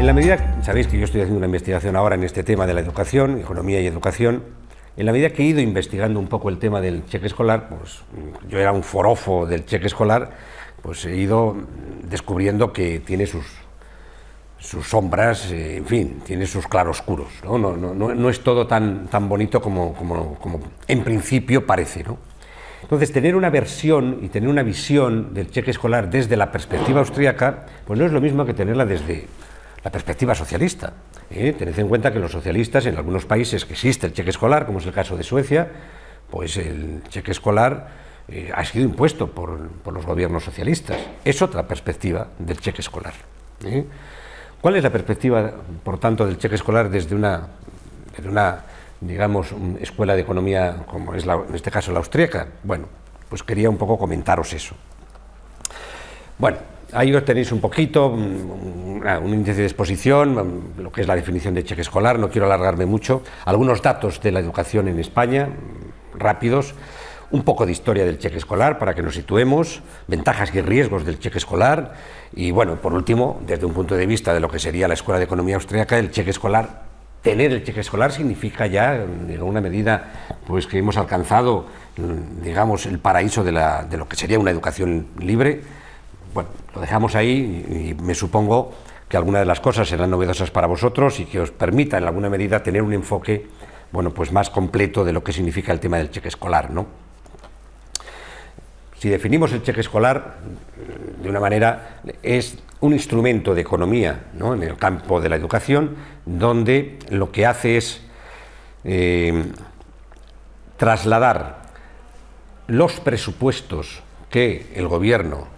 En la medida, sabéis que yo estoy haciendo una investigación ahora en este tema de la educación, economía y educación. En la medida que he ido investigando un poco el tema del cheque escolar, pues yo era un forofo del cheque escolar, pues he ido descubriendo que tiene sus sombras, en fin, tiene sus claroscuros, ¿no? No es todo tan bonito como en principio parece, ¿no? Entonces, tener una versión y tener una visión del cheque escolar desde la perspectiva austríaca, pues no es lo mismo que tenerla desde la perspectiva socialista. Tened en cuenta que los socialistas, en algunos países que existe el cheque escolar, como es el caso de Suecia, pues el cheque escolar ha sido impuesto por los gobiernos socialistas. Es otra perspectiva del cheque escolar. ¿Cuál es la perspectiva, por tanto, del cheque escolar desde una digamos, escuela de economía como es en este caso la austríaca? Bueno, pues quería un poco comentaros eso. Bueno, ahí os tenéis un poquito, un índice de exposición, lo que es la definición de cheque escolar, no quiero alargarme mucho. Algunos datos de la educación en España, rápidos. Un poco de historia del cheque escolar para que nos situemos, ventajas y riesgos del cheque escolar y, bueno, por último, desde un punto de vista de lo que sería la Escuela de Economía Austríaca, el cheque escolar, tener el cheque escolar significa ya, en alguna medida, pues que hemos alcanzado, digamos, el paraíso de lo que sería una educación libre. Bueno, lo dejamos ahí y me supongo que algunas de las cosas serán novedosas para vosotros y que os permita, en alguna medida, tener un enfoque, bueno, pues más completo de lo que significa el tema del cheque escolar, ¿no? Si definimos el cheque escolar de una manera, es un instrumento de economía, ¿no?, en el campo de la educación, donde lo que hace es trasladar los presupuestos que el gobierno,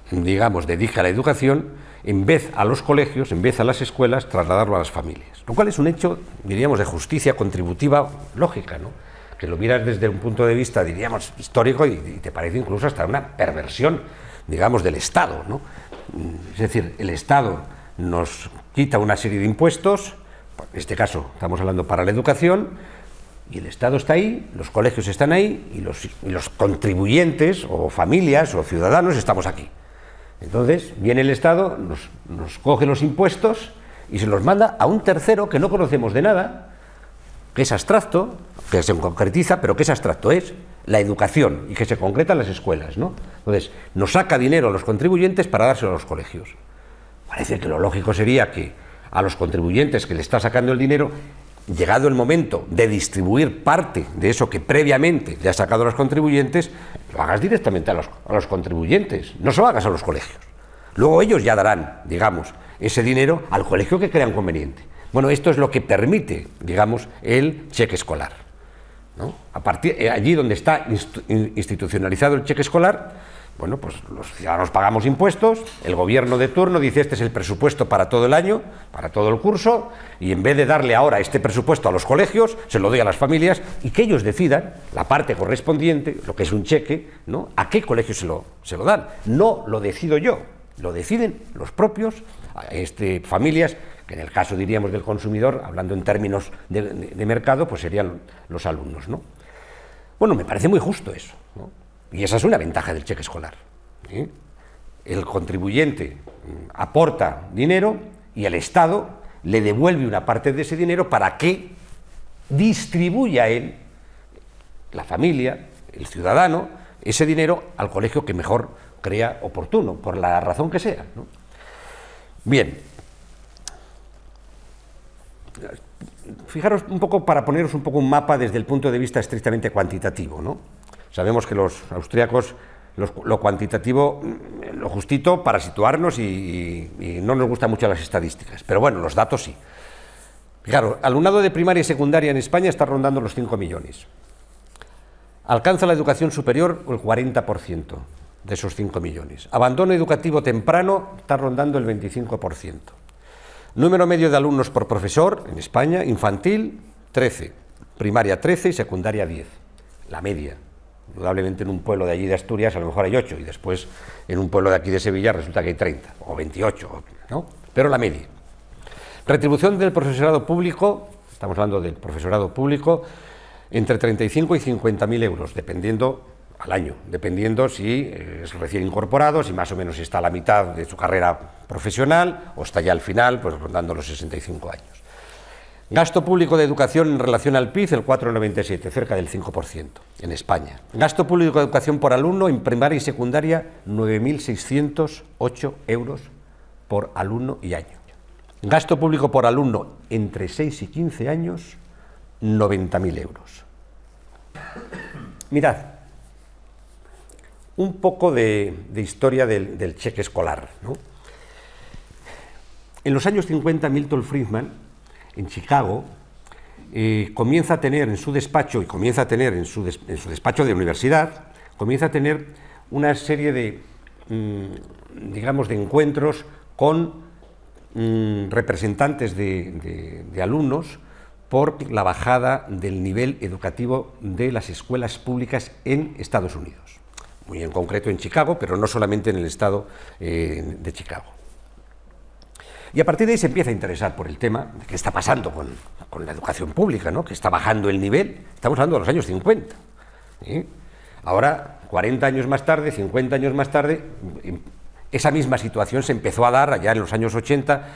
digamos, dedica a la educación, en vez a los colegios, en vez a las escuelas, trasladarlo a las familias. Lo cual es un hecho, diríamos, de justicia contributiva lógica, ¿no? Que lo miras desde un punto de vista, diríamos, histórico y te parece incluso hasta una perversión, digamos, del Estado, ¿no? Es decir, el Estado nos quita una serie de impuestos, en este caso estamos hablando para la educación, y el Estado está ahí, los colegios están ahí, y los contribuyentes, o familias, o ciudadanos, estamos aquí. Entonces, viene el Estado, nos coge los impuestos y se los manda a un tercero que no conocemos de nada, que es abstracto, que se concretiza, pero que es abstracto, es la educación y que se concreta en las escuelas, ¿no? Entonces, nos saca dinero a los contribuyentes para dárselo a los colegios. Parece que lo lógico sería que a los contribuyentes que le está sacando el dinero, llegado el momento de distribuir parte de eso que previamente le ha sacado a los contribuyentes, lo hagas directamente a los contribuyentes, no se lo hagas a los colegios. Luego ellos ya darán, digamos, ese dinero al colegio que crean conveniente. Bueno, esto es lo que permite, digamos, el cheque escolar, ¿no? Allí donde está institucionalizado el cheque escolar, bueno, pues los ciudadanos pagamos impuestos, el gobierno de turno dice este es el presupuesto para todo el año, para todo el curso, y en vez de darle ahora este presupuesto a los colegios, se lo doy a las familias y que ellos decidan la parte correspondiente, lo que es un cheque, ¿no?, a qué colegio se lo dan. No lo decido yo, lo deciden los propios familias, que en el caso, diríamos, del consumidor, hablando en términos de mercado, pues serían los alumnos, ¿no? Bueno, me parece muy justo eso, ¿no? Y esa es una ventaja del cheque escolar, ¿sí? El contribuyente aporta dinero y el Estado le devuelve una parte de ese dinero para que distribuya él, la familia, el ciudadano, ese dinero al colegio que mejor crea oportuno, por la razón que sea, ¿no? Bien. Fijaros un poco, para poneros un poco un mapa desde el punto de vista estrictamente cuantitativo, ¿no? Sabemos que los austríacos, lo cuantitativo, lo justito para situarnos y no nos gustan mucho las estadísticas, pero bueno, los datos sí. Fijaros, alumnado de primaria y secundaria en España está rondando los 5 millones. Alcanza la educación superior el 40% de esos 5 millones. Abandono educativo temprano está rondando el 25%. Número medio de alumnos por profesor en España, infantil 13, primaria 13 y secundaria 10, la media. Indudablemente en un pueblo de allí de Asturias a lo mejor hay 8 y después en un pueblo de aquí de Sevilla resulta que hay 30 o 28, ¿no? Pero la media. Retribución del profesorado público, estamos hablando del profesorado público, entre 35 y 50.000 euros, dependiendo al año, dependiendo si es recién incorporado, si más o menos está a la mitad de su carrera profesional o está ya al final, pues rondando los 65 años. Gasto público de educación en relación al PIB, el 4,97, cerca del 5% en España. Gasto público de educación por alumno en primaria y secundaria, 9.608 euros por alumno y año. Gasto público por alumno entre 6 y 15 años, 90.000 euros. Mirad, un poco de historia del cheque escolar, ¿no? En los años 50, Milton Friedman, en Chicago, comienza a tener en su despacho, en su despacho de universidad, comienza a tener una serie de, digamos, de encuentros con representantes de alumnos por la bajada del nivel educativo de las escuelas públicas en Estados Unidos. Muy en concreto en Chicago, pero no solamente en el estado de Chicago. Y a partir de ahí se empieza a interesar por el tema de qué está pasando con la educación pública, ¿no? Que está bajando el nivel. Estamos hablando de los años 50. ¿Sí? Ahora, 40 años más tarde, 50 años más tarde, esa misma situación se empezó a dar allá en los años 80,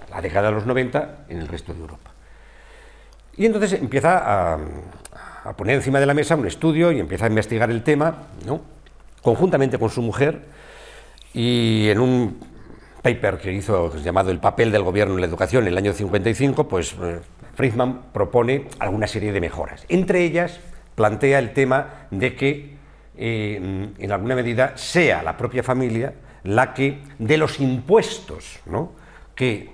la década de los 90, en el resto de Europa. Y entonces empieza a poner encima de la mesa un estudio y empieza a investigar el tema, ¿no? Conjuntamente con su mujer, y en un paper que hizo llamado El papel del gobierno en la educación en el año 55, pues Friedman propone alguna serie de mejoras. Entre ellas plantea el tema de que en alguna medida sea la propia familia la que de los impuestos, ¿no?, que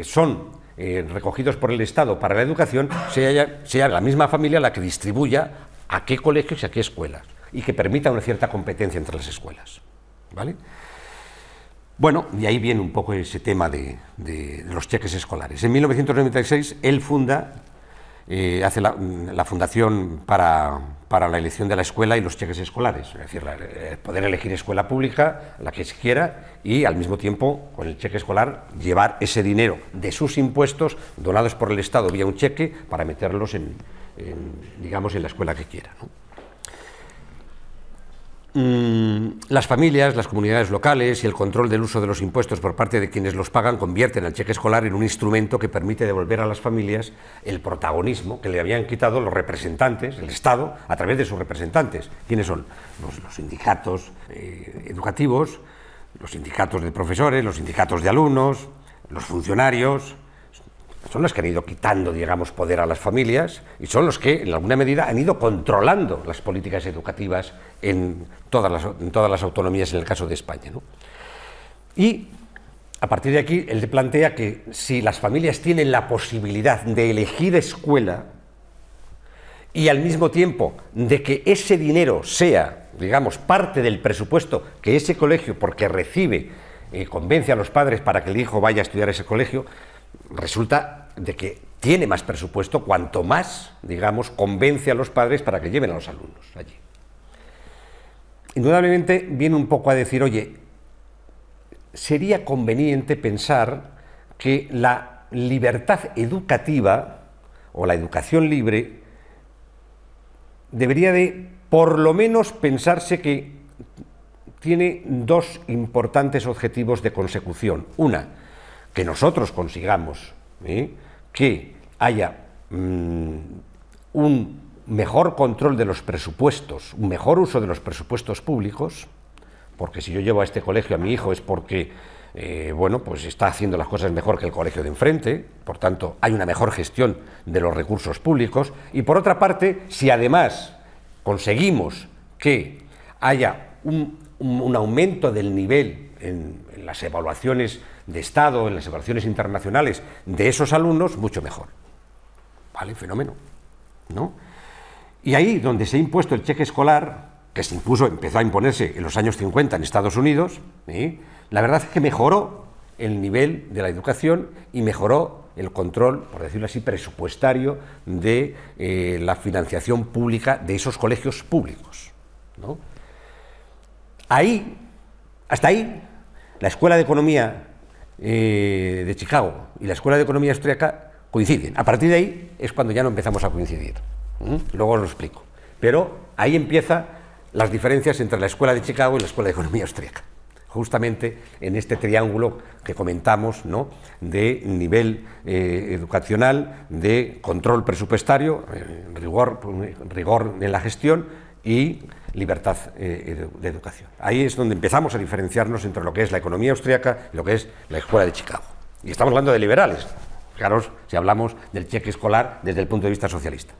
son recogidos por el Estado para la educación, sea la misma familia la que distribuya a qué colegios y a qué escuelas, y que permita una cierta competencia entre las escuelas, ¿vale? Bueno, y ahí viene un poco ese tema de los cheques escolares. En 1996 él funda, hace la fundación para la elección de la escuela y los cheques escolares, es decir, poder elegir escuela pública, la que se quiera, y al mismo tiempo, con el cheque escolar, llevar ese dinero de sus impuestos, donados por el Estado vía un cheque, para meterlos digamos, en la escuela que quiera, ¿no? Las familias, las comunidades locales y el control del uso de los impuestos por parte de quienes los pagan convierten al cheque escolar en un instrumento que permite devolver a las familias el protagonismo que le habían quitado los representantes, el Estado, a través de sus representantes. ¿Quiénes son? Los sindicatos educativos, los sindicatos de profesores, los sindicatos de alumnos, los funcionarios. Son los que han ido quitando, digamos, poder a las familias, y son los que, en alguna medida, han ido controlando las políticas educativas en todas las autonomías, en el caso de España, ¿no? Y, a partir de aquí, él plantea que si las familias tienen la posibilidad de elegir escuela y, al mismo tiempo, de que ese dinero sea, digamos, parte del presupuesto que ese colegio, porque recibe, convence a los padres para que el hijo vaya a estudiar a ese colegio, resulta de que tiene más presupuesto cuanto más, digamos, convence a los padres para que lleven a los alumnos allí. Indudablemente viene un poco a decir, oye, sería conveniente pensar que la libertad educativa o la educación libre debería de, por lo menos, pensarse que tiene dos importantes objetivos de consecución. Una, que nosotros consigamos que haya un mejor control de los presupuestos, un mejor uso de los presupuestos públicos, porque si yo llevo a este colegio a mi hijo es porque, bueno, pues está haciendo las cosas mejor que el colegio de enfrente, por tanto hay una mejor gestión de los recursos públicos, y por otra parte, si además conseguimos que haya un aumento del nivel en las evaluaciones de Estado, en las evaluaciones internacionales de esos alumnos, mucho mejor. ¿Vale? Fenómeno, ¿no? Y ahí donde se ha impuesto el cheque escolar, que empezó a imponerse en los años 50 en Estados Unidos, la verdad es que mejoró el nivel de la educación y mejoró el control, por decirlo así, presupuestario de la financiación pública de esos colegios públicos, ¿no? Hasta ahí, la Escuela de Economía de Chicago y la Escuela de Economía Austríaca coinciden. A partir de ahí es cuando ya no empezamos a coincidir. Luego os lo explico. Pero ahí empieza las diferencias entre la Escuela de Chicago y la Escuela de Economía Austríaca, justamente en este triángulo que comentamos, ¿no?, de nivel educacional, de control presupuestario, rigor en la gestión y libertad de educación. Ahí es donde empezamos a diferenciarnos entre lo que es la economía austríaca y lo que es la Escuela de Chicago. Y estamos hablando de liberales, fijaros si hablamos del cheque escolar desde el punto de vista socialista.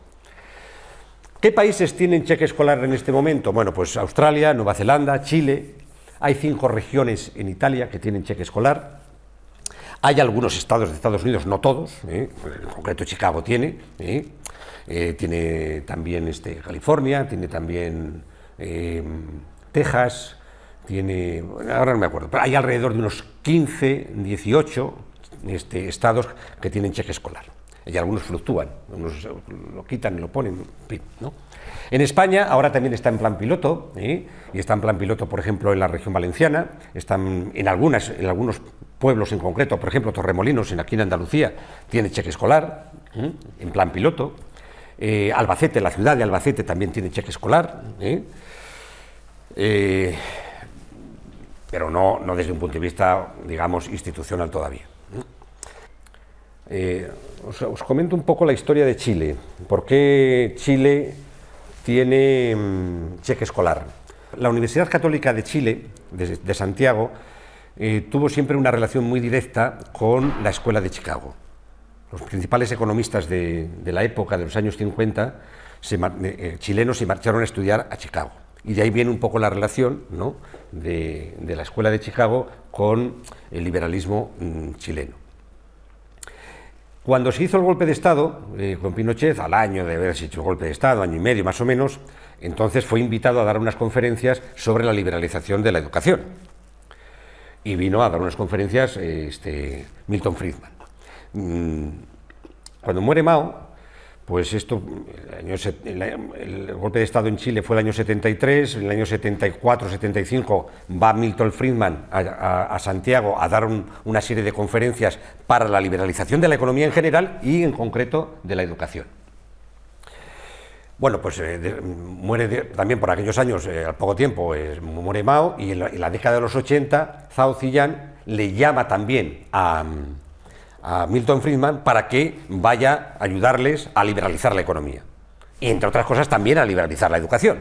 ¿Qué países tienen cheque escolar en este momento? Bueno, pues Australia, Nueva Zelanda, Chile. Hay 5 regiones en Italia que tienen cheque escolar. Hay algunos estados de Estados Unidos, no todos, en concreto Chicago tiene, tiene también California, tiene también Texas, tiene, ahora no me acuerdo, pero hay alrededor de unos 15, 18 estados que tienen cheque escolar. Y algunos fluctúan, unos lo quitan y lo ponen, en fin, ¿no? En España ahora también está en plan piloto, y está en plan piloto, por ejemplo, en la región valenciana, están en algunos pueblos en concreto, por ejemplo, Torremolinos, aquí en Andalucía, tiene cheque escolar, en plan piloto. Albacete, la ciudad de Albacete también tiene cheque escolar, pero no desde un punto de vista, digamos, institucional todavía. Os comento un poco la historia de Chile. ¿Por qué Chile tiene cheque escolar? La Universidad Católica de Chile, de Santiago, tuvo siempre una relación muy directa con la Escuela de Chicago. Los principales economistas de la época, de los años 50, chilenos, se marcharon a estudiar a Chicago. Y de ahí viene un poco la relación, ¿no?, de la Escuela de Chicago con el liberalismo chileno. Cuando se hizo el golpe de Estado, con Pinochet, al año de haberse hecho el golpe de Estado, año y medio más o menos, entonces fue invitado a dar unas conferencias sobre la liberalización de la educación. Y vino a dar unas conferencias Milton Friedman. Cuando muere Mao, pues esto, el golpe de Estado en Chile fue el año 73, en el año 74-75 va Milton Friedman a Santiago a dar una serie de conferencias para la liberalización de la economía en general y en concreto de la educación. Bueno, pues muere también por aquellos años, al poco tiempo, muere Mao, y en la década de los 80 Zhao Ziyang le llama también a Milton Friedman para que vaya a ayudarles a liberalizar la economía y, entre otras cosas, también a liberalizar la educación,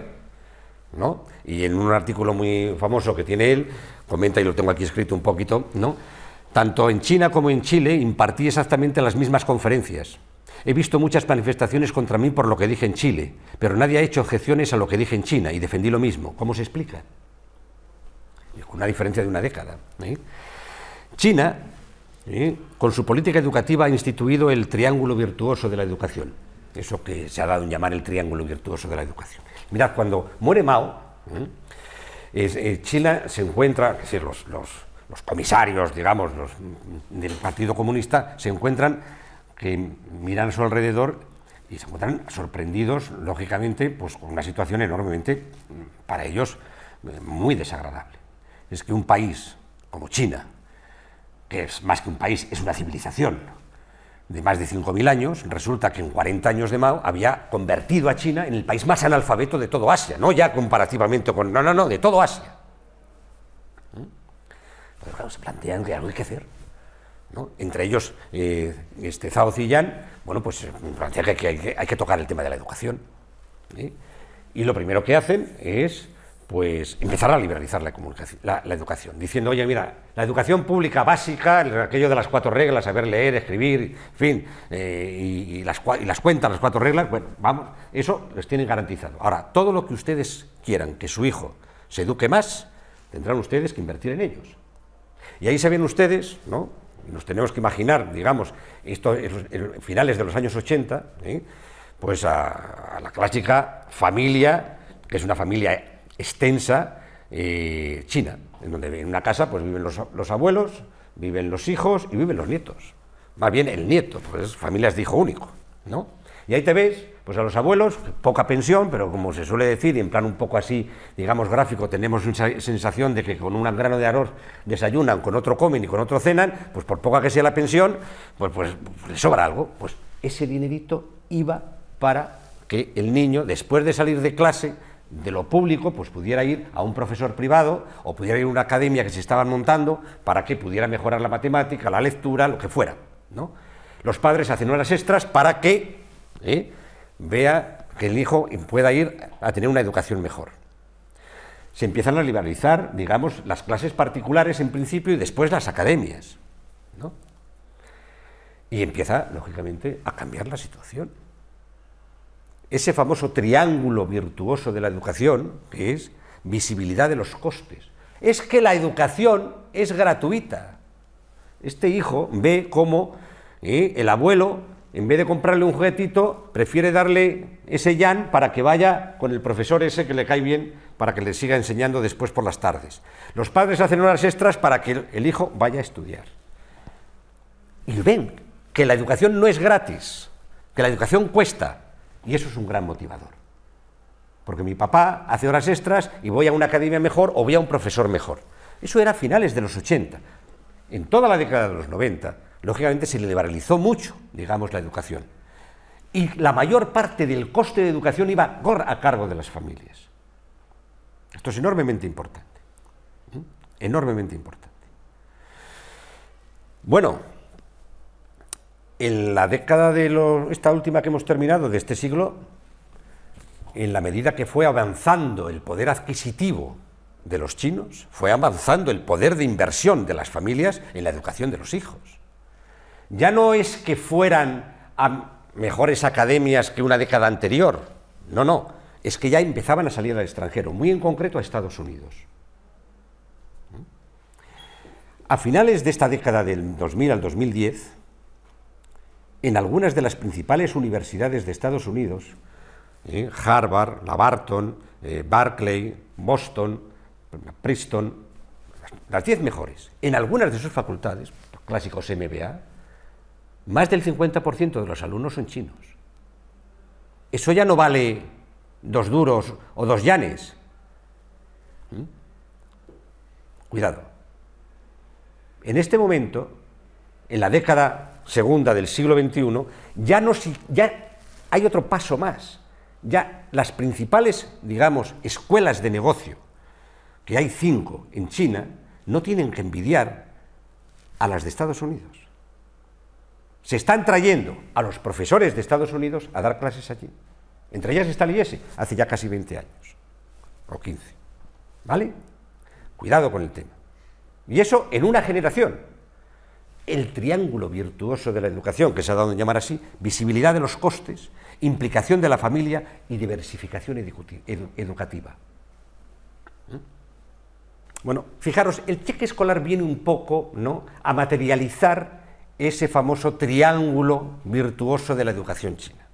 ¿no? Y en un artículo muy famoso que tiene él, comenta, y lo tengo aquí escrito un poquito, ¿no?, tanto en China como en Chile impartí exactamente las mismas conferencias. He visto muchas manifestaciones contra mí por lo que dije en Chile, pero nadie ha hecho objeciones a lo que dije en China y defendí lo mismo. ¿Cómo se explica? Con una diferencia de una década. China, con su política educativa, ha instituido el triángulo virtuoso de la educación, eso que se ha dado en llamar el triángulo virtuoso de la educación. Mirad, cuando muere Mao, China se encuentra, es decir, los comisarios, digamos, del Partido Comunista, se encuentran que miran a su alrededor y se encuentran sorprendidos, lógicamente, pues con una situación enormemente, para ellos, muy desagradable. Es que un país como China, que es más que un país, es una civilización de más de 5.000 años, resulta que en 40 años de Mao había convertido a China en el país más analfabeto de todo Asia, no ya comparativamente con... No, de todo Asia. Pero claro, se plantean que algo hay que hacer, ¿no? Entre ellos, Zhao Ziyang, bueno, pues plantea que hay que tocar el tema de la educación, y lo primero que hacen es, pues, empezar a liberalizar la educación, diciendo, oye, mira, la educación pública básica, aquello de las 4 reglas, saber leer, escribir, en fin, y las cuentas, las 4 reglas, bueno, vamos, eso les tienen garantizado. Ahora, todo lo que ustedes quieran que su hijo se eduque más, tendrán ustedes que invertir en ellos. Y ahí se ven ustedes, ¿no?, nos tenemos que imaginar, digamos, esto en finales de los años 80, pues a la clásica familia, que es una familia extensa, china, en donde en una casa pues viven los abuelos, viven los hijos y viven los nietos. Más bien el nieto, pues familias de hijo único, ¿no? Y ahí te ves, pues a los abuelos, poca pensión, pero como se suele decir, y en plan un poco así, digamos, gráfico, tenemos una sensación de que con un grano de arroz desayunan, con otro comen y con otro cenan, pues por poca que sea la pensión, pues les sobra algo. Pues ese dinerito iba para que el niño, después de salir de clase, de lo público, pues pudiera ir a un profesor privado o pudiera ir a una academia que se estaban montando para que pudiera mejorar la matemática, la lectura, lo que fuera, ¿no? Los padres hacen horas extras para que vea que el hijo pueda ir a tener una educación mejor. Se empiezan a liberalizar, digamos, las clases particulares en principio y después las academias, ¿no? Y empieza, lógicamente, a cambiar la situación. Ese famoso triángulo virtuoso de la educación, que es visibilidad de los costes. Es que la educación es gratuita. Este hijo ve cómo el abuelo, en vez de comprarle un juguetito, prefiere darle ese yan para que vaya con el profesor ese que le cae bien, para que le siga enseñando después por las tardes. Los padres hacen horas extras para que el hijo vaya a estudiar. Y ven que la educación no es gratis, que la educación cuesta. Y eso es un gran motivador. Porque mi papá hace horas extras y voy a una academia mejor o voy a un profesor mejor. Eso era a finales de los 80. En toda la década de los 90, lógicamente se liberalizó mucho, digamos, la educación. Y la mayor parte del coste de educación iba a cargo de las familias. Esto es enormemente importante. Enormemente importante. Bueno, en la década de esta última que hemos terminado, de este siglo, en la medida que fue avanzando el poder adquisitivo de los chinos, fue avanzando el poder de inversión de las familias en la educación de los hijos. Ya no es que fueran a mejores academias que una década anterior, no, es que ya empezaban a salir al extranjero, muy en concreto a Estados Unidos. A finales de esta década del 2000 al 2010, en algunas de las principales universidades de Estados Unidos, Harvard, la Barton, Berkeley, Boston, Princeton, las 10 mejores, en algunas de sus facultades, clásicos MBA, más del 50% de los alumnos son chinos. Eso ya no vale 2 duros o 2 yanes. Cuidado. En este momento, en la década segunda del siglo XXI, ya hay otro paso más. Ya las principales, digamos, escuelas de negocio, que hay 5 en China, no tienen que envidiar a las de Estados Unidos. Se están trayendo a los profesores de Estados Unidos a dar clases allí. Entre ellas está el IES, hace ya casi 20 años, o 15. ¿Vale? Cuidado con el tema. Y eso en una generación. El triángulo virtuoso de la educación, que se ha dado en llamar así, visibilidad de los costes, implicación de la familia y diversificación educativa. Bueno, fijaros, el cheque escolar viene un poco, ¿no?, a materializar ese famoso triángulo virtuoso de la educación china.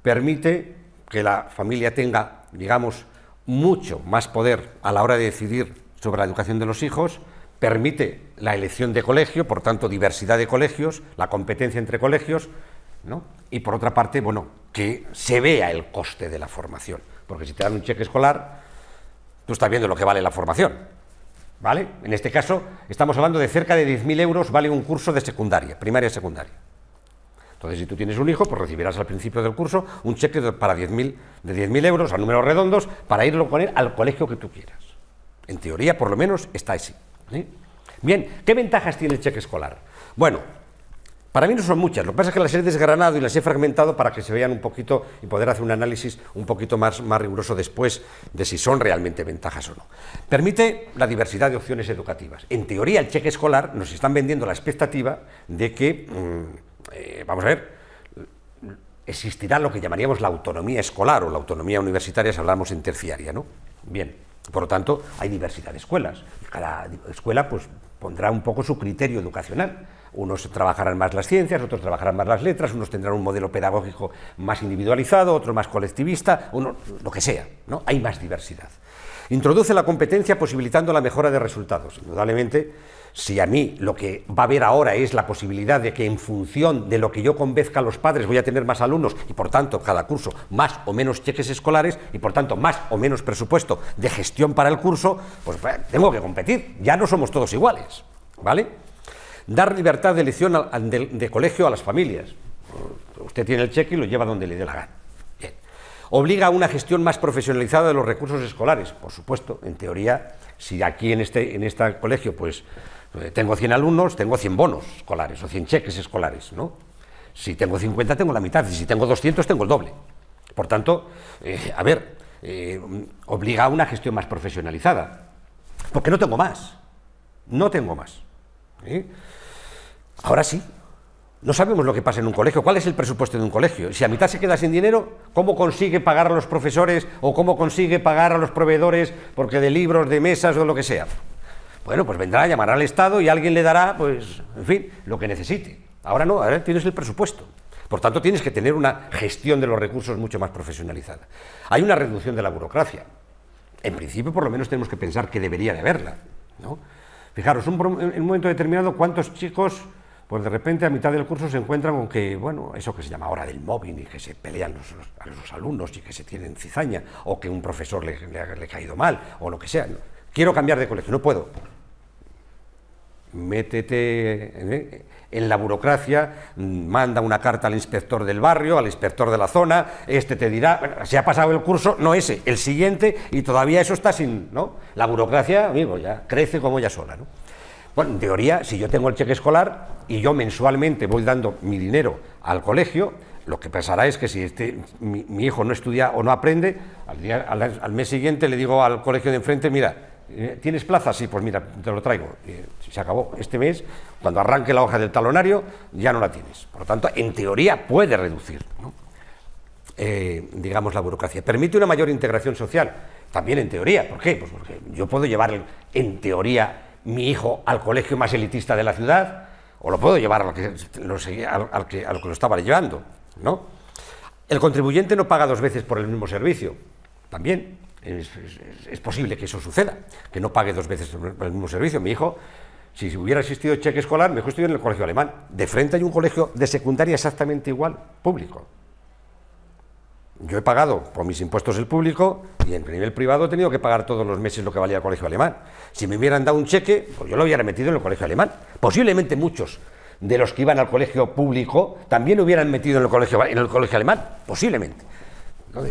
Permite que la familia tenga, digamos, mucho más poder a la hora de decidir sobre la educación de los hijos, permite la elección de colegio, por tanto, diversidad de colegios, la competencia entre colegios, ¿no? Y por otra parte, bueno, que se vea el coste de la formación, porque si te dan un cheque escolar, tú estás viendo lo que vale la formación, ¿vale? En este caso, estamos hablando de cerca de 10.000 euros vale un curso de secundaria, primaria y secundaria. Entonces, si tú tienes un hijo, pues recibirás al principio del curso un cheque de 10.000 euros, a números redondos, para irlo con él al colegio que tú quieras. En teoría, por lo menos, está así. Bien, ¿qué ventajas tiene el cheque escolar? Bueno, para mí no son muchas, lo que pasa es que las he desgranado y las he fragmentado para que se vean un poquito y poder hacer un análisis un poquito más riguroso después de si son realmente ventajas o no. Permite la diversidad de opciones educativas. En teoría, el cheque escolar nos están vendiendo la expectativa de que, vamos a ver, existirá lo que llamaríamos la autonomía escolar o la autonomía universitaria si hablamos en terciaria, ¿no? Bien. Por lo tanto, hay diversidad de escuelas. Cada escuela pues, pondrá un poco su criterio educacional. Unos trabajarán más las ciencias, otros trabajarán más las letras, unos tendrán un modelo pedagógico más individualizado, otro más colectivista, uno lo que sea, ¿no? Hay más diversidad. Introduce la competencia posibilitando la mejora de resultados. Indudablemente, si a mí lo que va a haber ahora es la posibilidad de que en función de lo que yo convenzca a los padres voy a tener más alumnos y por tanto cada curso más o menos cheques escolares y por tanto más o menos presupuesto de gestión para el curso, pues tengo que competir, ya no somos todos iguales, ¿vale? Dar libertad de elección de colegio a las familias. Usted tiene el cheque y lo lleva donde le dé la gana. Bien. ¿Obliga a una gestión más profesionalizada de los recursos escolares? Por supuesto, en teoría, si aquí en este colegio pues tengo 100 alumnos, tengo 100 bonos escolares o 100 cheques escolares, ¿no? Si tengo 50, tengo la mitad, y si tengo 200, tengo el doble. Por tanto, obliga a una gestión más profesionalizada, porque no tengo más, Ahora sí, no sabemos lo que pasa en un colegio. ¿Cuál es el presupuesto de un colegio? Si a mitad se queda sin dinero, ¿cómo consigue pagar a los profesores o cómo consigue pagar a los proveedores porque de libros, de mesas o lo que sea? Bueno, pues vendrá, llamará al Estado y alguien le dará, pues, en fin, lo que necesite. Ahora no, ahora tienes el presupuesto. Por tanto, tienes que tener una gestión de los recursos mucho más profesionalizada. Hay una reducción de la burocracia. En principio, por lo menos, tenemos que pensar que debería de haberla, ¿no? Fijaros, en un momento determinado, ¿cuántos chicos, pues de repente a mitad del curso se encuentran con que, bueno, eso que se llama hora del mobbing y que se pelean a los alumnos y que se tienen cizaña, o que un profesor le ha caído mal, o lo que sea? Quiero cambiar de colegio, no puedo. Métete en la burocracia, manda una carta al inspector del barrio, al inspector de la zona, este te dirá, bueno, se ha pasado el curso, no ese, el siguiente, y todavía eso está sin, ¿no? La burocracia, amigo, ya crece como ella sola, ¿no? Bueno, en teoría, si yo tengo el cheque escolar y yo mensualmente voy dando mi dinero al colegio, lo que pasará es que si mi hijo no estudia o no aprende, al mes siguiente le digo al colegio de enfrente, mira, ¿tienes plaza? Sí, pues mira, te lo traigo. Se acabó. Este mes, cuando arranque la hoja del talonario, ya no la tienes. Por lo tanto, en teoría puede reducir, ¿no? Digamos, la burocracia. Permite una mayor integración social. También en teoría. ¿Por qué? Pues porque yo puedo llevar, en teoría, mi hijo al colegio más elitista de la ciudad, o lo puedo llevar al que lo estaba llevando, ¿no? El contribuyente no paga dos veces por el mismo servicio. También. Es posible que eso suceda, que no pague dos veces por el mismo servicio. Mi hijo, si hubiera existido cheque escolar, mi hijo estudió en el colegio alemán. De frente hay un colegio de secundaria exactamente igual, público. Yo he pagado por mis impuestos el público y en nivel privado he tenido que pagar todos los meses lo que valía el colegio alemán. Si me hubieran dado un cheque, pues yo lo hubiera metido en el colegio alemán. Posiblemente muchos de los que iban al colegio público también hubieran metido en el colegio alemán, posiblemente.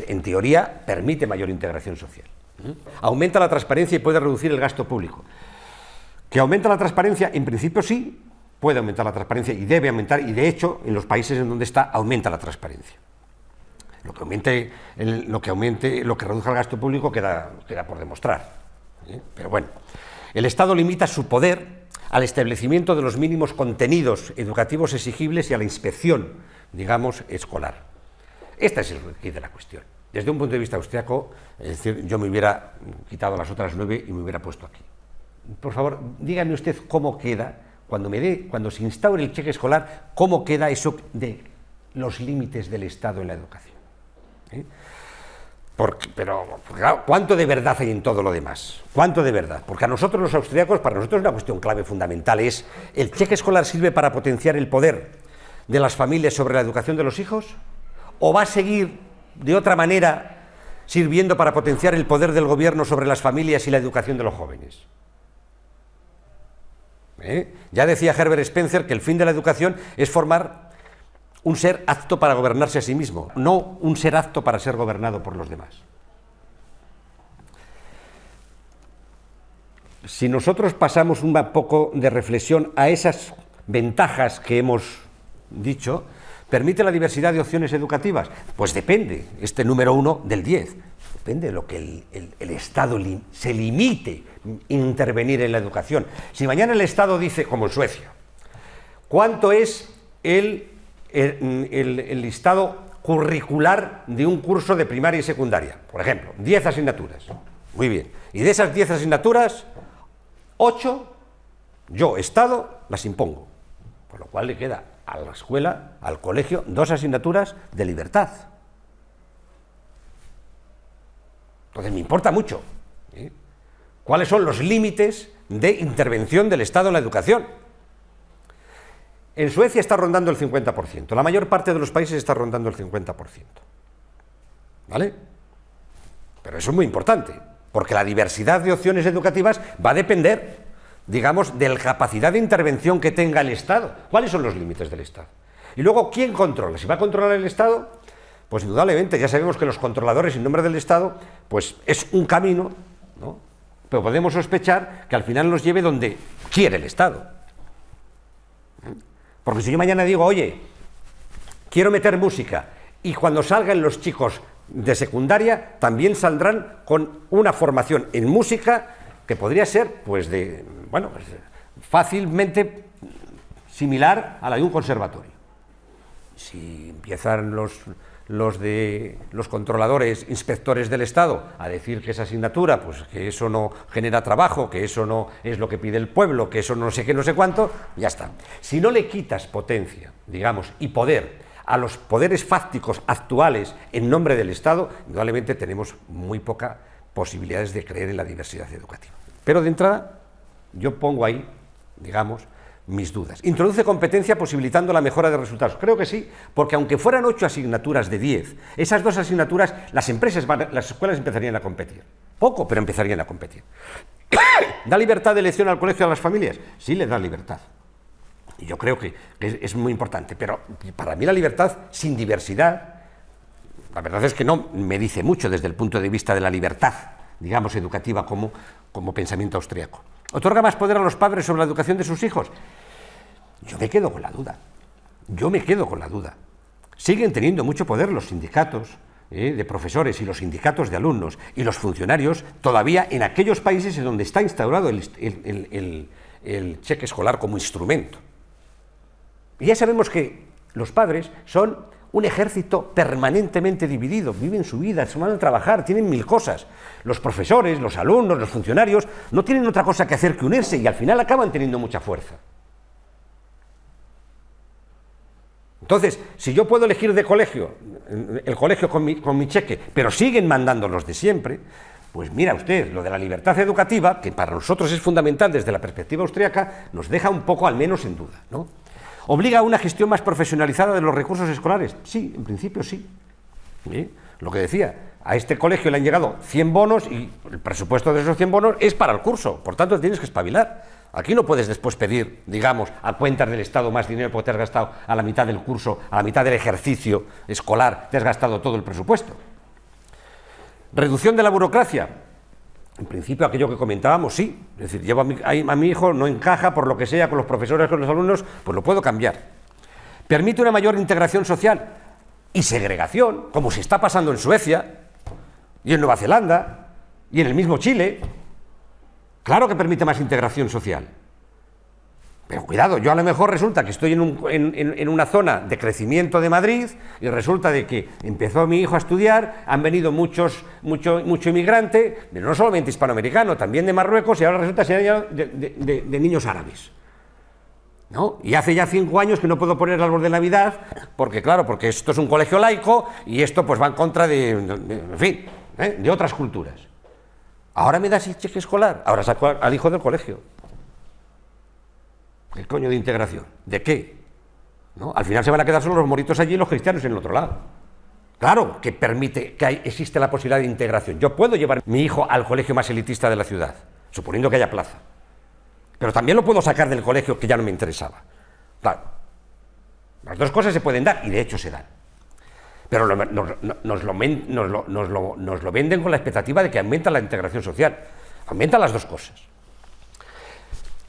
En teoría, permite mayor integración social. Aumenta la transparencia y puede reducir el gasto público. ¿Que aumenta la transparencia? En principio sí, puede aumentar la transparencia y debe aumentar, y de hecho, en los países en donde está, aumenta la transparencia. Lo que reduzca el gasto público queda por demostrar. Pero bueno, el Estado limita su poder al establecimiento de los mínimos contenidos educativos exigibles y a la inspección, digamos, escolar. Este es el quid de la cuestión. Desde un punto de vista austriaco, es decir, yo me hubiera quitado las otras 9 y me hubiera puesto aquí. Por favor, dígame usted cómo queda, cuando se instaure el cheque escolar, cómo queda eso de los límites del Estado en la educación. Pero claro, ¿cuánto de verdad hay en todo lo demás? ¿Cuánto de verdad? Porque a nosotros los austriacos, para nosotros una cuestión clave fundamental es, ¿el cheque escolar sirve para potenciar el poder de las familias sobre la educación de los hijos? ¿O va a seguir de otra manera sirviendo para potenciar el poder del gobierno sobre las familias y la educación de los jóvenes? Ya decía Herbert Spencer que el fin de la educación es formar un ser apto para gobernarse a sí mismo, no un ser apto para ser gobernado por los demás. Si nosotros pasamos un poco de reflexión a esas ventajas que hemos dicho, ¿permite la diversidad de opciones educativas? Pues depende, este número 1 del 10. Depende de lo que el Estado se limite a intervenir en la educación. Si mañana el Estado dice, como en Suecia, ¿cuánto es el listado curricular de un curso de primaria y secundaria? Por ejemplo, 10 asignaturas. Muy bien. Y de esas 10 asignaturas, 8, yo, Estado, las impongo. Por lo cual le queda a la escuela, al colegio, 2 asignaturas de libertad. Entonces me importa mucho, ¿cuáles son los límites de intervención del Estado en la educación? En Suecia está rondando el 50%, la mayor parte de los países está rondando el 50%. ¿Vale? Pero eso es muy importante, porque la diversidad de opciones educativas va a depender, digamos, de la capacidad de intervención que tenga el Estado. ¿Cuáles son los límites del Estado? Y luego, ¿quién controla? Si va a controlar el Estado, pues indudablemente ya sabemos que los controladores en nombre del Estado, pues es un camino, ¿no? Pero podemos sospechar que al final nos lleve donde quiere el Estado. Porque si yo mañana digo, oye, quiero meter música, y cuando salgan los chicos de secundaria también saldrán con una formación en música que podría ser, pues, bueno, pues, fácilmente similar a la de un conservatorio. Si empiezan los controladores, inspectores del Estado a decir que esa asignatura, pues que eso no genera trabajo, que eso no es lo que pide el pueblo, que eso no sé qué, no sé cuánto, ya está. Si no le quitas potencia, digamos, y poder a los poderes fácticos actuales en nombre del Estado, indudablemente tenemos muy pocas posibilidades de creer en la diversidad educativa. Pero de entrada, yo pongo ahí, digamos, mis dudas. ¿Introduce competencia posibilitando la mejora de resultados? Creo que sí, porque aunque fueran 8 asignaturas de 10, esas 2 asignaturas, las escuelas empezarían a competir. Poco, pero empezarían a competir. ¿Da libertad de elección al colegio a las familias? Sí, le da libertad. Y yo creo que es muy importante, pero para mí la libertad sin diversidad, la verdad es que no me dice mucho desde el punto de vista de la libertad, digamos, educativa como pensamiento austriaco. ¿Otorga más poder a los padres sobre la educación de sus hijos? Yo me quedo con la duda. Siguen teniendo mucho poder los sindicatos de profesores y los sindicatos de alumnos y los funcionarios todavía en aquellos países en donde está instaurado el cheque escolar como instrumento. Y ya sabemos que los padres son un ejército permanentemente dividido, viven su vida, se van a trabajar, tienen 1000 cosas. Los profesores, los alumnos, los funcionarios no tienen otra cosa que hacer que unirse y al final acaban teniendo mucha fuerza. Entonces, si yo puedo elegir de colegio, el colegio con mi cheque, pero siguen mandando los de siempre, pues mira usted, lo de la libertad educativa, que para nosotros es fundamental desde la perspectiva austríaca, nos deja un poco al menos en duda, ¿no? ¿Obliga a una gestión más profesionalizada de los recursos escolares? Sí, en principio sí. Lo que decía, a este colegio le han llegado 100 bonos y el presupuesto de esos 100 bonos es para el curso, por tanto tienes que espabilar. Aquí no puedes después pedir, digamos, a cuentas del Estado más dinero porque te has gastado a la mitad del curso, a la mitad del ejercicio escolar, te has gastado todo el presupuesto. ¿Reducción de la burocracia? En principio, aquello que comentábamos, sí. Es decir, llevo a mi hijo, no encaja por lo que sea con los profesores, con los alumnos, pues lo puedo cambiar. ¿Permite una mayor integración social y segregación, como se está pasando en Suecia y en Nueva Zelanda y en el mismo Chile? Claro que permite más integración social. Pero cuidado, yo a lo mejor resulta que estoy en una zona de crecimiento de Madrid y resulta de que empezó mi hijo a estudiar, han venido mucho inmigrante, no solamente hispanoamericano, también de Marruecos y ahora resulta ser de niños árabes, ¿no? Y hace ya 5 años que no puedo poner el árbol de Navidad porque, claro, porque esto es un colegio laico y esto pues va en contra en fin, de otras culturas. Ahora me das el cheque escolar, ahora saco al hijo del colegio. ¿Qué coño de integración? ¿De qué? ¿No? Al final se van a quedar solo los moritos allí y los cristianos en el otro lado. Claro que permite, existe la posibilidad de integración. Yo puedo llevar a mi hijo al colegio más elitista de la ciudad, suponiendo que haya plaza. Pero también lo puedo sacar del colegio que ya no me interesaba. Claro. Las dos cosas se pueden dar, y de hecho se dan. Pero nos lo venden con la expectativa de que aumenta la integración social. Aumentan las dos cosas.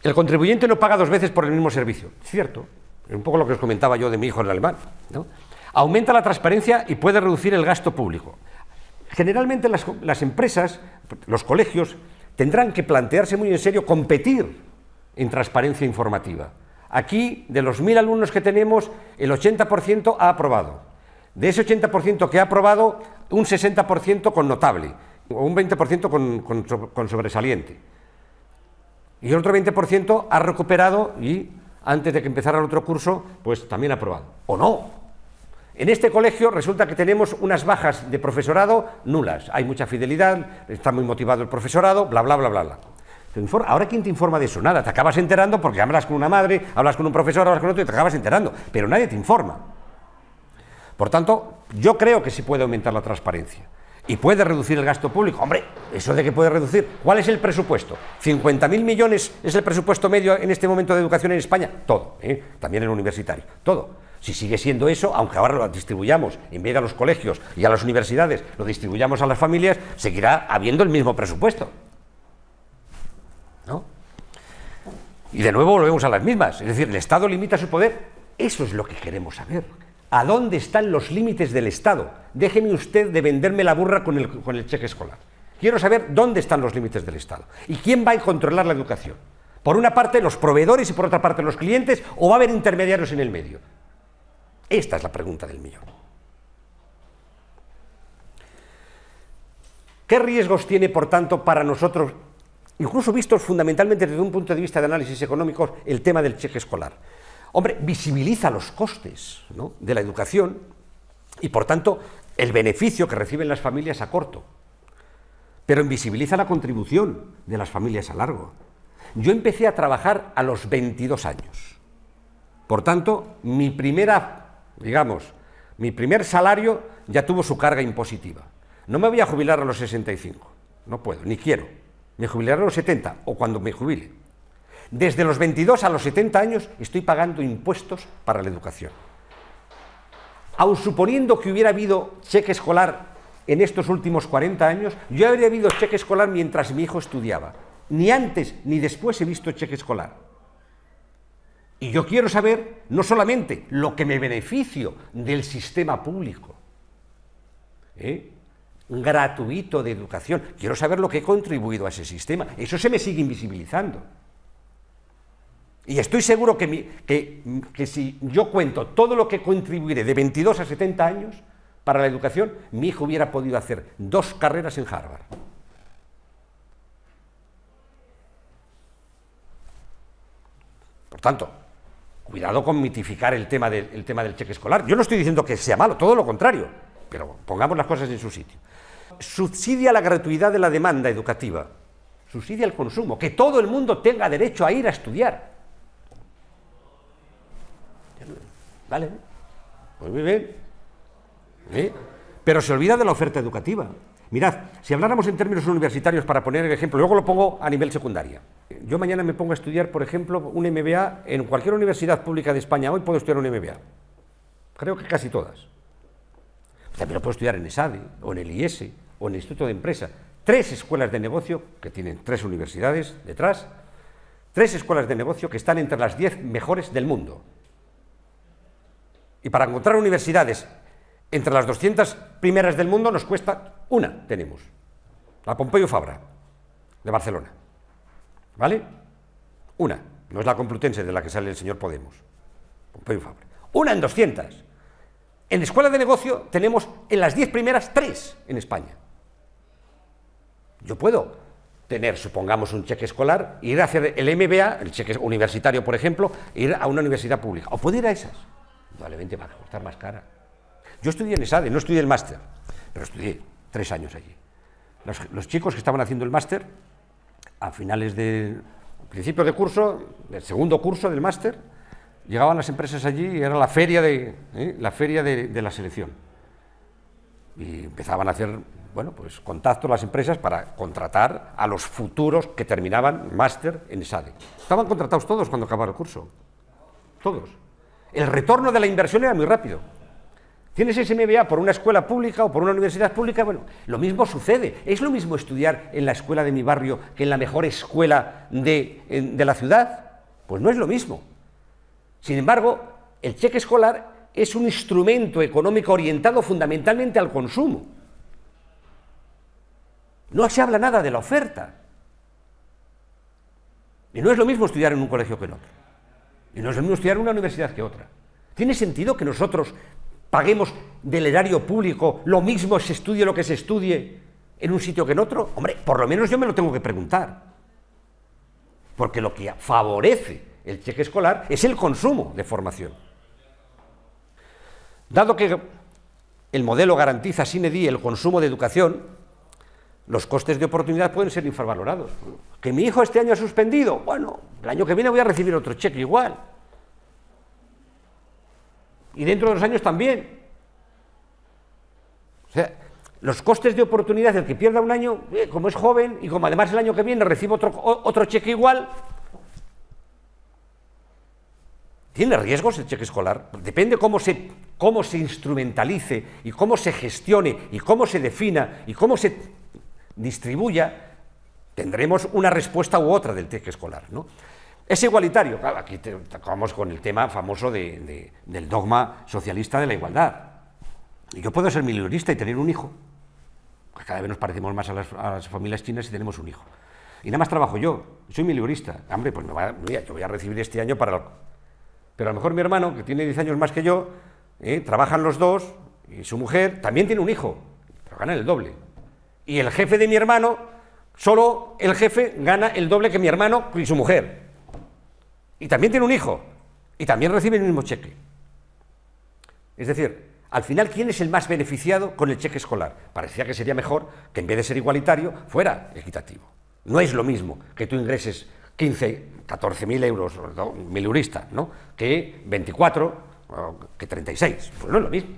El contribuyente no paga 2 veces por el mismo servicio. Cierto, es un poco lo que os comentaba yo de mi hijo en el alemán, ¿no? Aumenta la transparencia y puede reducir el gasto público. Generalmente las empresas, los colegios, tendrán que plantearse muy en serio competir en transparencia informativa. Aquí, de los 1000 alumnos que tenemos, el 80% ha aprobado. De ese 80% que ha aprobado, un 60% con notable, o un 20% con sobresaliente. Y el otro 20% ha recuperado y, antes de que empezara el otro curso, pues también ha aprobado. ¿O no? En este colegio resulta que tenemos unas bajas de profesorado nulas. Hay mucha fidelidad, está muy motivado el profesorado, bla, bla, bla, bla, bla. ¿Ahora quién te informa de eso? Nada, te acabas enterando porque hablas con una madre, hablas con un profesor, hablas con otro y te acabas enterando. Pero nadie te informa. Por tanto, yo creo que sí puede aumentar la transparencia. ¿Y puede reducir el gasto público? Hombre, ¿eso de qué puede reducir? ¿Cuál es el presupuesto? ¿50.000 millones es el presupuesto medio en este momento de educación en España? Todo, también en el universitario, todo. Si sigue siendo eso, aunque ahora lo distribuyamos, en vez de a los colegios y a las universidades, lo distribuyamos a las familias, seguirá habiendo el mismo presupuesto, ¿no? Y de nuevo volvemos a las mismas, es decir, el Estado limita su poder. Eso es lo que queremos saber. ¿A dónde están los límites del Estado? Déjeme usted de venderme la burra con el cheque escolar. Quiero saber dónde están los límites del Estado. ¿Y quién va a controlar la educación? Por una parte los proveedores y por otra parte los clientes, ¿o va a haber intermediarios en el medio? Esta es la pregunta del millón. ¿Qué riesgos tiene, por tanto, para nosotros, incluso vistos fundamentalmente desde un punto de vista de análisis económicos, el tema del cheque escolar? Hombre, visibiliza los costes, ¿no?, de la educación y, por tanto, el beneficio que reciben las familias a corto, pero invisibiliza la contribución de las familias a largo. Yo empecé a trabajar a los 22 años. Por tanto, mi primer salario ya tuvo su carga impositiva. No me voy a jubilar a los 65, no puedo, ni quiero. Me jubilaré a los 70 o cuando me jubile. Desde los 22 a los 70 años estoy pagando impuestos para la educación. Aun suponiendo que hubiera habido cheque escolar en estos últimos 40 años, yo habría habido cheque escolar mientras mi hijo estudiaba. Ni antes ni después he visto cheque escolar. Y yo quiero saber no solamente lo que me beneficio del sistema público, gratuito de educación, quiero saber lo que he contribuido a ese sistema. Eso se me sigue invisibilizando. Y estoy seguro que si yo cuento todo lo que contribuiré de 22 a 70 años para la educación, mi hijo hubiera podido hacer 2 carreras en Harvard. Por tanto, cuidado con mitificar el tema del cheque escolar. Yo no estoy diciendo que sea malo, todo lo contrario, pero pongamos las cosas en su sitio. Subsidia la gratuidad de la demanda educativa, subsidia el consumo, que todo el mundo tenga derecho a ir a estudiar. Vale, pues muy bien. Pero se olvida de la oferta educativa. Mirad, si habláramos en términos universitarios, para poner el ejemplo, luego lo pongo a nivel secundaria. Yo mañana me pongo a estudiar, por ejemplo, un MBA en cualquier universidad pública de España. Hoy puedo estudiar un MBA. Creo que casi todas. También lo puedo estudiar en ESADE, o en el IES, o en el Instituto de Empresa. 3 escuelas de negocio, que tienen 3 universidades detrás, 3 escuelas de negocio que están entre las 10 mejores del mundo. Y para encontrar universidades entre las 200 primeras del mundo nos cuesta una, tenemos, la Pompeu Fabra, de Barcelona, ¿vale? Una, no es la Complutense de la que sale el señor Podemos, Pompeu Fabra. Una en 200. En escuela de negocio tenemos en las 10 primeras 3 en España. Yo puedo tener, supongamos, un cheque escolar, ir a hacer el MBA, el cheque universitario, por ejemplo, ir a una universidad pública, o puedo ir a esas. Probablemente va a costar más cara. Yo estudié en ESADE, no estudié el máster, pero estudié 3 años allí. Los chicos que estaban haciendo el máster, a finales del principio de curso, del segundo curso del máster, llegaban las empresas allí y era la feria de la selección. Y empezaban a hacer, bueno, pues contactos las empresas para contratar a los futuros que terminaban máster en ESADE. Estaban contratados todos cuando acababa el curso, todos. El retorno de la inversión era muy rápido. Tienes ese MBA por una escuela pública o por una universidad pública, bueno, lo mismo sucede. ¿Es lo mismo estudiar en la escuela de mi barrio que en la mejor escuela de la ciudad? Pues no es lo mismo. Sin embargo, el cheque escolar es un instrumento económico orientado fundamentalmente al consumo. No se habla nada de la oferta. Y no es lo mismo estudiar en un colegio que en otro. Y no es lo mismo estudiar en una universidad que otra. ¿Tiene sentido que nosotros paguemos del erario público lo mismo se estudie lo que se estudie en un sitio que en otro? Hombre, por lo menos yo me lo tengo que preguntar. Porque lo que favorece el cheque escolar es el consumo de formación. Dado que el modelo garantiza sine die el consumo de educación, los costes de oportunidad pueden ser infravalorados. ¿Que mi hijo este año ha suspendido? Bueno, el año que viene voy a recibir otro cheque igual. Y dentro de 2 años también. O sea, los costes de oportunidad del que pierda un año, como es joven y como además el año que viene recibe otro cheque igual, ¿Tiene riesgos el cheque escolar? Depende cómo se instrumentalice y cómo se gestione y cómo se defina y cómo se distribuya, tendremos una respuesta u otra del cheque escolar, ¿no? Es igualitario. Claro, aquí acabamos con el tema famoso del dogma socialista de la igualdad. Y yo puedo ser milionista y tener un hijo. Cada vez nos parecemos más a las familias chinas si tenemos un hijo. Y nada más trabajo yo, soy milionista. Hombre, pues mira, yo voy a recibir este año para... Pero a lo mejor mi hermano, que tiene 10 años más que yo, trabajan los dos, y su mujer también tiene un hijo, pero gana el doble. Y el jefe de mi hermano, solo el jefe gana el doble que mi hermano y su mujer. Y también tiene un hijo, y también recibe el mismo cheque. Es decir, al final, ¿quién es el más beneficiado con el cheque escolar? Parecía que sería mejor que en vez de ser igualitario, fuera equitativo. No es lo mismo que tú ingreses 15, 14.000 euros, milurista, ¿no?, que 24, que 36. Pues no es lo mismo,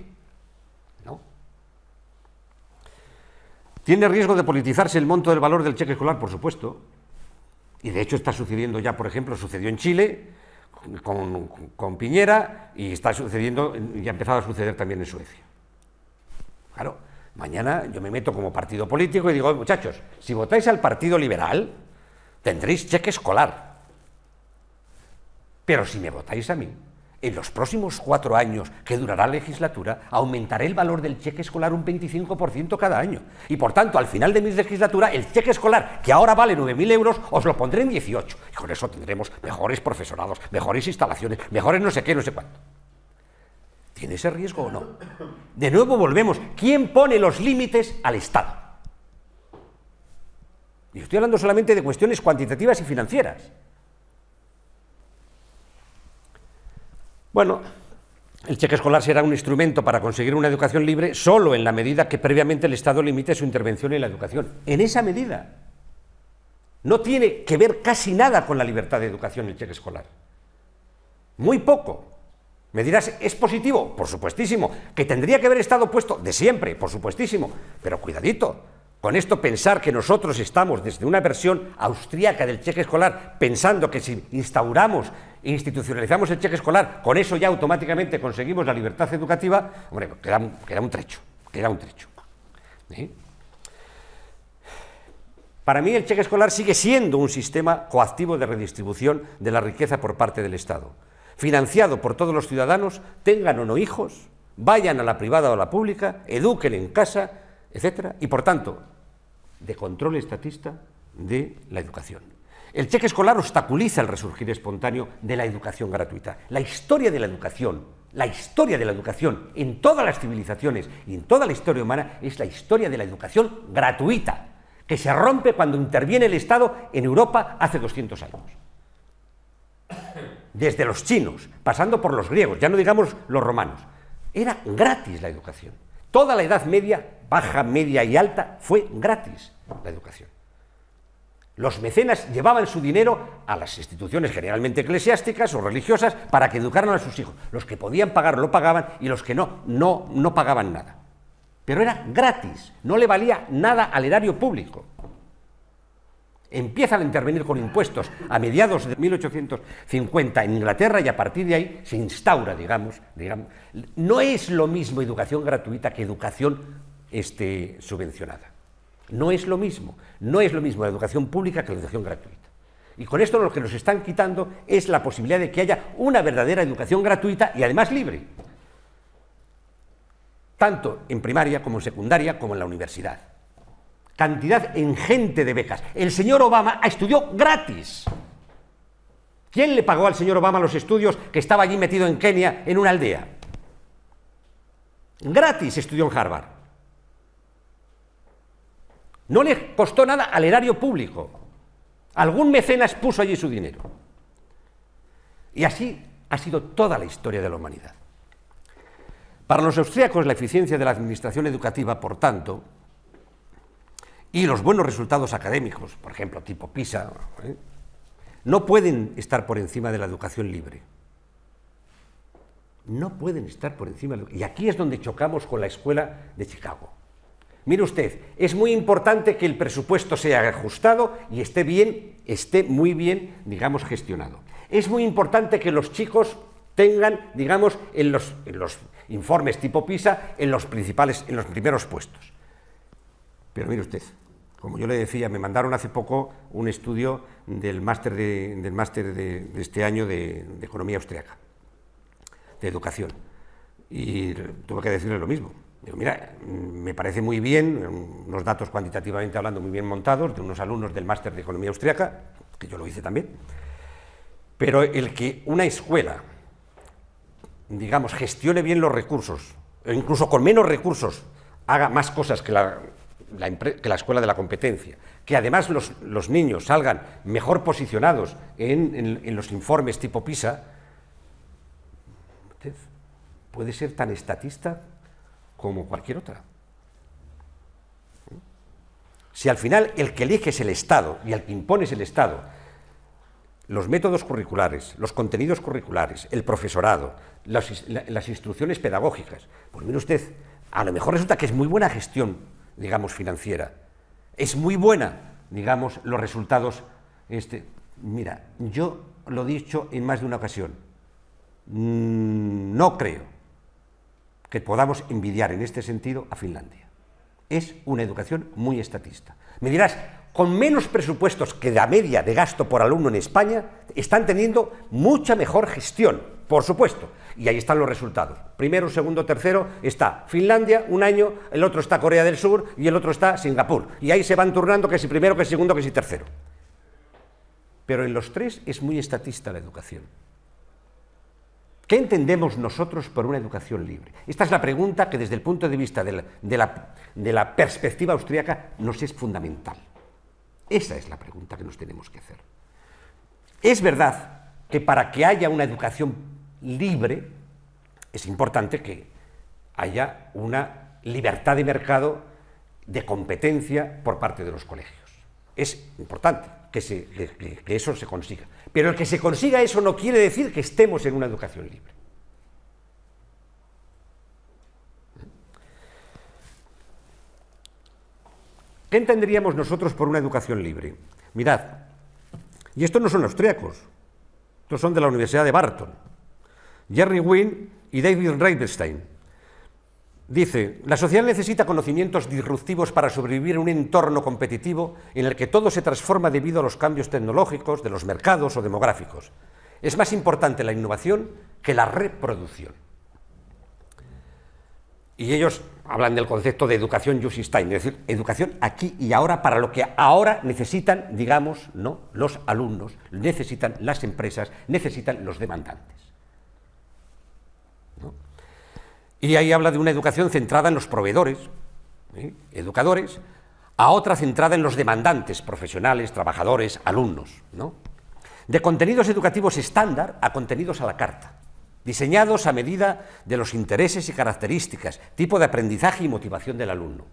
¿no? ¿Tiene riesgo de politizarse el monto del valor del cheque escolar? Por supuesto. Y de hecho está sucediendo ya, por ejemplo, sucedió en Chile con Piñera y está sucediendo, y ha empezado a suceder también en Suecia. Claro, mañana yo me meto como partido político y digo, muchachos, si votáis al Partido Liberal, tendréis cheque escolar. Pero si me votáis a mí, en los próximos 4 años que durará la legislatura, aumentaré el valor del cheque escolar un 25% cada año. Y por tanto, al final de mi legislatura, el cheque escolar, que ahora vale 9.000 euros, os lo pondré en 18. Y con eso tendremos mejores profesorados, mejores instalaciones, mejores no sé qué, no sé cuánto. ¿Tiene ese riesgo o no? De nuevo volvemos. ¿Quién pone los límites al Estado? Y estoy hablando solamente de cuestiones cuantitativas y financieras. Bueno, el cheque escolar será un instrumento para conseguir una educación libre solo en la medida que previamente el Estado limite su intervención en la educación. En esa medida. No tiene que ver casi nada con la libertad de educación el cheque escolar. Muy poco. Me dirás, ¿es positivo? Por supuestísimo. ¿Que tendría que haber estado puesto? De siempre, por supuestísimo. Pero cuidadito. Con esto pensar que nosotros estamos desde una versión austríaca del cheque escolar, pensando que si instauramos e institucionalizamos el cheque escolar, con eso ya automáticamente conseguimos la libertad educativa, hombre, queda un trecho. Para mí el cheque escolar sigue siendo un sistema coactivo de redistribución de la riqueza por parte del Estado, financiado por todos los ciudadanos, tengan o no hijos, vayan a la privada o a la pública, eduquen en casa, etcétera, y por tanto, de control estatista de la educación. El cheque escolar obstaculiza el resurgir espontáneo de la educación gratuita. La historia de la educación en todas las civilizaciones y en toda la historia humana es la historia de la educación gratuita, que se rompe cuando interviene el Estado en Europa hace 200 años. Desde los chinos, pasando por los griegos, ya no digamos los romanos, era gratis la educación. Toda la Edad Media, baja, media y alta, fue gratis la educación. Los mecenas llevaban su dinero a las instituciones generalmente eclesiásticas o religiosas para que educaran a sus hijos. Los que podían pagar lo pagaban y los que no pagaban nada. Pero era gratis, no le valía nada al erario público. Empiezan a intervenir con impuestos a mediados de 1850 en Inglaterra y a partir de ahí se instaura, digamos, no es lo mismo educación gratuita que educación subvencionada. No es lo mismo la educación pública que la educación gratuita. Y con esto lo que nos están quitando es la posibilidad de que haya una verdadera educación gratuita y además libre, tanto en primaria como en secundaria como en la universidad. Cantidad ingente de becas. El señor Obama estudió gratis. ¿Quién le pagó al señor Obama los estudios que estaba allí metido en Kenia, en una aldea? Gratis estudió en Harvard. No le costó nada al erario público. Algún mecenas puso allí su dinero. Y así ha sido toda la historia de la humanidad. Para los austríacos, la eficiencia de la administración educativa, por tanto, y los buenos resultados académicos, por ejemplo, tipo PISA, no pueden estar por encima de la educación libre. No pueden estar por encima de... Y aquí es donde chocamos con la escuela de Chicago. Mire usted, es muy importante que el presupuesto sea ajustado y esté muy bien, digamos, gestionado. Es muy importante que los chicos tengan, digamos, en los informes tipo PISA, en los primeros puestos. Pero mire usted, como yo le decía, me mandaron hace poco un estudio del máster de este año de economía austriaca, de educación, y tuve que decirle lo mismo. Digo, mira, me parece muy bien, unos datos cuantitativamente hablando muy bien montados, de unos alumnos del máster de economía austriaca, que yo lo hice también, pero el que una escuela, digamos, gestione bien los recursos, o incluso con menos recursos, haga más cosas que la escuela de la competencia, que además los niños salgan mejor posicionados en los informes tipo PISA, usted puede ser tan estatista como cualquier otra. Si al final el que elige es el Estado y el que impone es el Estado, los métodos curriculares, los contenidos curriculares, el profesorado, las instrucciones pedagógicas, pues mire usted, a lo mejor resulta que es muy buena gestión, digamos, financiera, es muy buena, digamos, los resultados. Mira, yo lo he dicho en más de una ocasión, no creo que podamos envidiar en este sentido a Finlandia. Es una educación muy estatista. Me dirás, con menos presupuestos que la media de gasto por alumno en España, están teniendo mucha mejor gestión, por supuesto. Y ahí están los resultados. Primero, segundo, tercero está Finlandia un año, el otro está Corea del Sur y el otro está Singapur. Y ahí se van turnando que si primero, que si segundo, que si tercero. Pero en los tres es muy estatista la educación. ¿Qué entendemos nosotros por una educación libre? Esta es la pregunta que desde el punto de vista de la perspectiva austríaca nos es fundamental. Esa es la pregunta que nos tenemos que hacer. Es verdad que para que haya una educación libre es importante que haya una libertad de mercado, de competencia por parte de los colegios. Es importante que eso se consiga. Pero el que se consiga eso no quiere decir que estemos en una educación libre. ¿Qué entenderíamos nosotros por una educación libre? Mirad, y estos no son austríacos, estos son de la Universidad de Barton, Jerry Wynn y David Rabenstein. Dice, la sociedad necesita conocimientos disruptivos para sobrevivir en un entorno competitivo en el que todo se transforma debido a los cambios tecnológicos, de los mercados o demográficos. Es más importante la innovación que la reproducción. Y ellos hablan del concepto de educación just in time, es decir, educación aquí y ahora para lo que ahora necesitan, digamos, ¿no?, los alumnos, necesitan las empresas, necesitan los demandantes. ¿No? Y ahí habla de una educación centrada en los proveedores, educadores, a otra centrada en los demandantes, profesionales, trabajadores, alumnos, ¿no? De contenidos educativos estándar a contenidos a la carta, diseñados a medida de los intereses y características, tipo de aprendizaje y motivación del alumno.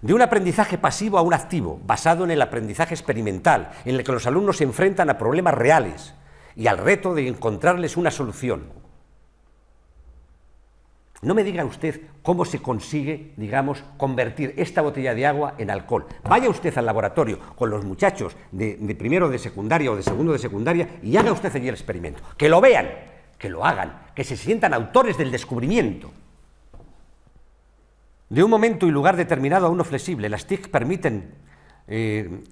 De un aprendizaje pasivo a un activo, basado en el aprendizaje experimental, en el que los alumnos se enfrentan a problemas reales y al reto de encontrarles una solución. No me diga usted cómo se consigue, digamos, convertir esta botella de agua en alcohol. Vaya usted al laboratorio con los muchachos de primero de secundaria o de segundo de secundaria y haga usted allí el experimento. Que lo vean, que lo hagan, que se sientan autores del descubrimiento. De un momento y lugar determinado a uno flexible, las TIC permiten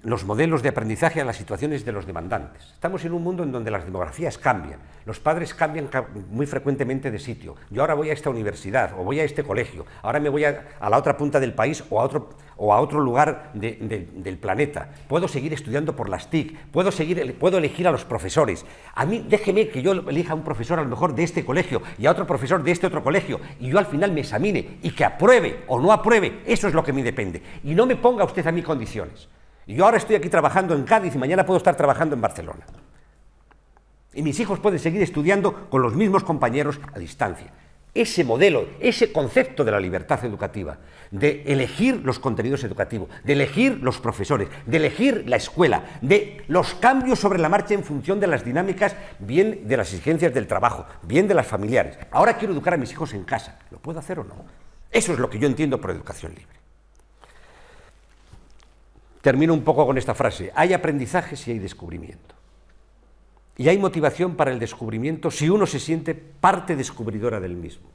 los modelos de aprendizaje a las situaciones de los demandantes. Estamos en un mundo en donde las demografías cambian, los padres cambian muy frecuentemente de sitio. Yo ahora voy a esta universidad o voy a este colegio, ahora me voy a la otra punta del país o a otro lugar del planeta. Puedo seguir estudiando por las TIC, puedo elegir a los profesores. A mí, déjeme que yo elija a un profesor a lo mejor de este colegio y a otro profesor de este otro colegio y yo al final me examine y que apruebe o no apruebe, eso es lo que me depende. Y no me ponga usted a mí condiciones. Yo ahora estoy aquí trabajando en Cádiz y mañana puedo estar trabajando en Barcelona. Y mis hijos pueden seguir estudiando con los mismos compañeros a distancia. Ese modelo, ese concepto de la libertad educativa, de elegir los contenidos educativos, de elegir los profesores, de elegir la escuela, de los cambios sobre la marcha en función de las dinámicas, bien de las exigencias del trabajo, bien de las familiares. Ahora quiero educar a mis hijos en casa. ¿Lo puedo hacer o no? Eso es lo que yo entiendo por educación libre. Termino un poco con esta frase. Hay aprendizaje si hay descubrimiento. y hay motivación para el descubrimiento si uno se siente parte descubridora del mismo.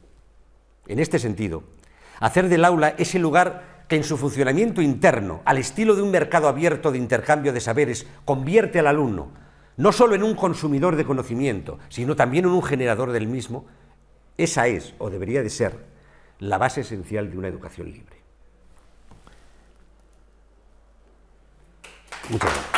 En este sentido, hacer del aula ese lugar que en su funcionamiento interno, al estilo de un mercado abierto de intercambio de saberes, convierte al alumno no solo en un consumidor de conocimiento, sino también en un generador del mismo, esa es, o debería de ser, la base esencial de una educación libre. Muchas gracias.